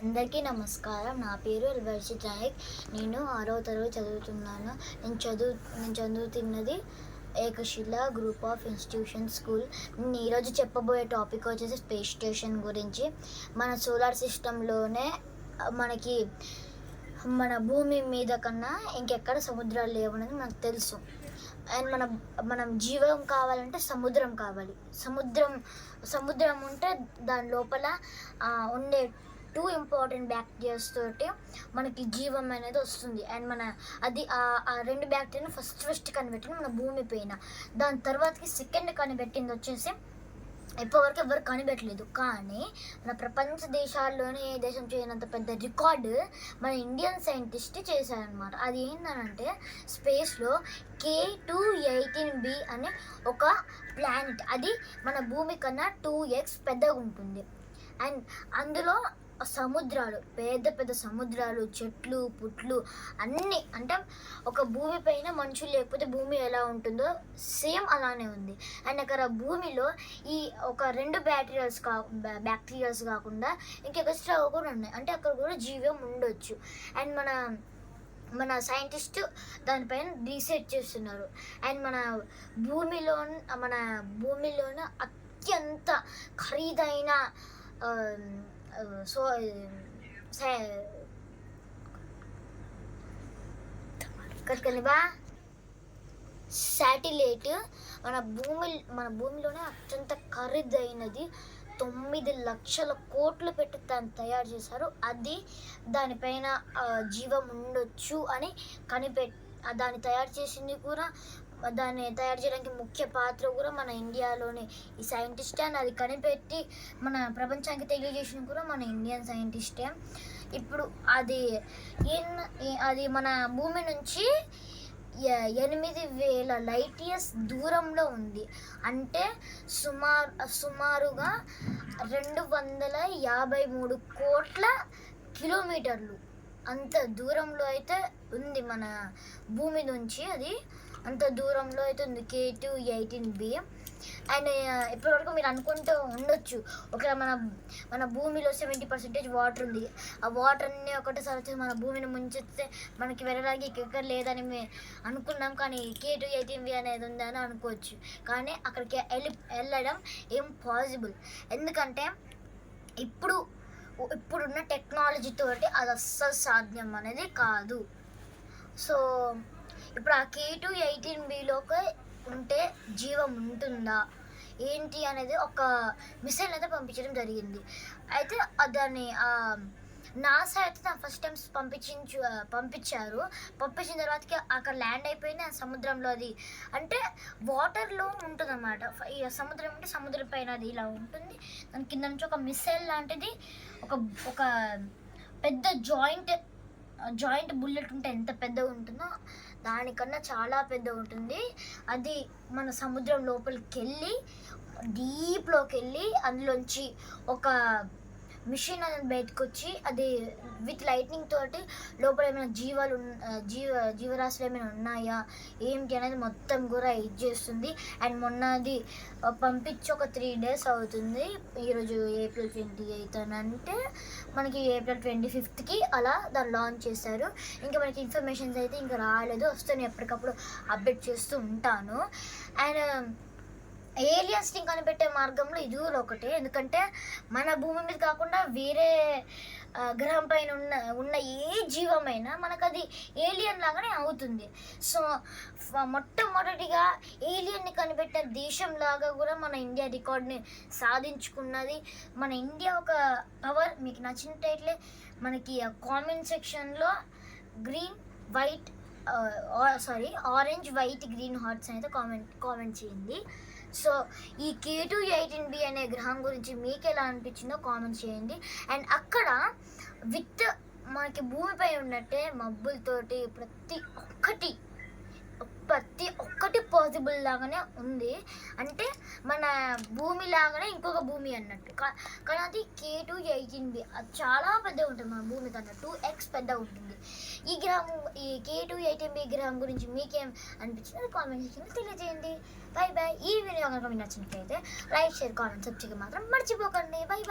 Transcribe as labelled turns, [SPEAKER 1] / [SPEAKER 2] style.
[SPEAKER 1] అందరికీ నమస్కారం. నా పేరు వర్షిత్ నాయక్. నేను 6వ తరగతి చదువుతున్నాను. నేను చదువుతున్నది ఏకశిల గ్రూప్ ఆఫ్ ఇన్స్టిట్యూషన్ స్కూల్. నేను ఈరోజు చెప్పబోయే టాపిక్ వచ్చేసి స్పేస్ స్టేషన్ గురించి. మన సోలార్ సిస్టంలోనే మనకి మన భూమి మీద కన్నా ఇంకెక్కడ సముద్రాలు లేవనేది మనకు తెలుసు. అండ్ మనం జీవం కావాలంటే సముద్రం కావాలి. సముద్రం ఉంటే దాని లోపల ఉండే 2 ఇంపార్టెంట్ బ్యాక్టీరియాస్ తోటి మనకి జీవం అనేది వస్తుంది. అండ్ అది ఆ 2 బ్యాక్టీరియాని ఫస్ట్ కనిపెట్టింది మన భూమి పైన. దాని తర్వాతకి సెకండ్ కనిపెట్టింది వచ్చేసి ఇప్పటివరకు ఎవరు కనిపెట్టలేదు. కానీ మన ప్రపంచ దేశాల్లోనే ఏ దేశం చేయనంత పెద్ద రికార్డు మన ఇండియన్ సైంటిస్ట్ చేశారనమాట. అది ఏంటంటే స్పేస్లో K2-18b అనే ఒక ప్లానెట్, అది మన భూమి కన్నా 2x పెద్దగా ఉంటుంది. అండ్ అందులో సముద్రాలు, పెద్ద సముద్రాలు, చెట్లు పుట్లు అన్నీ, అంటే ఒక భూమి పైన మనుషులు లేకపోతే భూమి ఎలా ఉంటుందో సేమ్ అలానే ఉంది. అండ్ అక్కడ భూమిలో ఈ ఒక 2 బ్యాక్టీరియాస్ కాకుండా ఇంకెక్స్ట్రా కూడా ఉన్నాయి, అంటే అక్కడ కూడా జీవం ఉండొచ్చు. అండ్ మన సైంటిస్ట్ దానిపైన రీసెర్చ్ చేస్తున్నారు. అండ్ మన భూమిలోన అత్యంత ఖరీదైన శాటిలైట్ మన భూమిలోనే అత్యంత ఖరీదైనది. 9 లక్షల కోట్లు పెట్టి దాన్ని తయారు చేశారు. అది దానిపైన జీవం ఉండొచ్చు అని దాన్ని తయారు చేసింది కూడా, దాన్ని తయారు చేయడానికి ముఖ్య పాత్ర కూడా మన ఇండియాలోనే ఈ సైంటిస్టే. అని అది కనిపెట్టి మన ప్రపంచానికి తెలియజేసింది కూడా మన ఇండియన్ సైంటిస్టే. ఇప్పుడు అది మన భూమి నుంచి 8,000 లైట్ ఇయర్స్ దూరంలో ఉంది. అంటే సుమారుగా 253 కోట్ల కిలోమీటర్లు అంత దూరంలో అయితే ఉంది మన భూమి నుంచి. అది అంత దూరంలో అయితే ఉంది K2-18b. అండ్ ఇప్పటివరకు మీరు అనుకుంటూ ఉండొచ్చు, ఒకవేళ మన భూమిలో 70% వాటర్ ఉంది, ఆ వాటర్ అన్నీ ఒకటేసారి వచ్చి మన భూమిని ముంచేస్తే మనకి వెళ్ళడానికి ఎక్కడ లేదని మేము అనుకున్నాం. కానీ K2-18b అనేది ఉందని అనుకోవచ్చు. కానీ అక్కడికి వెళ్ళడం ఇంపాసిబుల్. ఎందుకంటే ఇప్పుడున్న టెక్నాలజీ తోటి అది అస్సలు సాధ్యం అనేది కాదు. సో ఇప్పుడు ఆ K2-18bలోకి ఉంటే జీవం ఉంటుందా ఏంటి అనేది ఒక మిసైల్ అయితే పంపించడం జరిగింది. అయితే దాన్ని నాసా అయితే ఫస్ట్ టైం పంపించారు. పంపించిన తర్వాతకి అక్కడ ల్యాండ్ అయిపోయింది. ఆ సముద్రంలో అది అంటే వాటర్లో ఉంటుంది అన్నమాట. ఈ సముద్రం అంటే సముద్రం పైన అది ఇలా ఉంటుంది. దాని కింద నుంచి ఒక మిసైల్ లాంటిది, ఒక పెద్ద జాయింట్ బుల్లెట్ ఉంటే ఎంత పెద్దగా ఉంటుందో దానికన్నా చాలా పెద్దగా ఉంటుంది. అది మన సముద్రం లోపలికి వెళ్ళి డీప్లోకి వెళ్ళి అందులోంచి ఒక మిషన్ అనేది బయటకు వచ్చి అది విత్ లైట్నింగ్ తోటి లోపల ఏమైనా జీవరాశులు ఏమైనా ఉన్నాయా ఏంటి అనేది మొత్తం కూడా ఇది చేస్తుంది. అండ్ మొన్నది పంపించి ఒక 3 days అవుతుంది. ఈరోజు April 28 అని అంటే మనకి April 25కి అలా దాన్ని లాంచ్ చేశారు. ఇంకా మనకి ఇన్ఫర్మేషన్స్ అయితే ఇంకా రాలేదు, వస్తే ఎప్పటికప్పుడు అప్డేట్ చేస్తూ ఉంటాను. అండ్ ఏలియన్స్ని కనిపెట్టే మార్గంలో ఇది కూడా ఒకటే. ఎందుకంటే మన భూమి మీద కాకుండా వేరే గ్రహం పైన ఉన్న ఏ జీవమైనా మనకు అది ఏలియన్ లాగానే అవుతుంది. సో మొట్టమొదటిగా ఏలియన్ని కనిపెట్టే దేశం లాగా కూడా మన ఇండియా రికార్డ్ని సాధించుకున్నది. మన ఇండియా ఒక పవర్. మీకు నచ్చినట్లయితే మనకి కామెంట్ సెక్షన్లో ఆరెంజ్ వైట్ గ్రీన్ హార్ట్స్ అయితే కామెంట్ చేయండి. సో ఈ K2-18b అనే గ్రహం గురించి మీకు ఎలా అనిపించిందో కామెంట్ చేయండి. అండ్ అక్కడ మనకి భూమిపై ఉన్నట్టే మబ్బులతోటి ప్రతి ఒక్కటి పాసిబుల్ లాగానే ఉంది. అంటే మన భూమి లాగానే ఇంకొక భూమి అన్నట్టు. కానీ అది K2-18b అది చాలా పెద్దగా ఉంటుంది, మన భూమి కన్నా 2x పెద్దగా ఉంటుంది. ఈ K2-18b గ్రహం గురించి మీకేం అనిపించింది కామెంట్ సెక్షన్లో తెలియజేయండి. బై. ఈ వీడియో కనుక మీకు నచ్చినట్లయితే లైక్, షేర్, కామెంట్, సబ్స్క్రైబ్ మాత్రం మర్చిపోకండి. బై.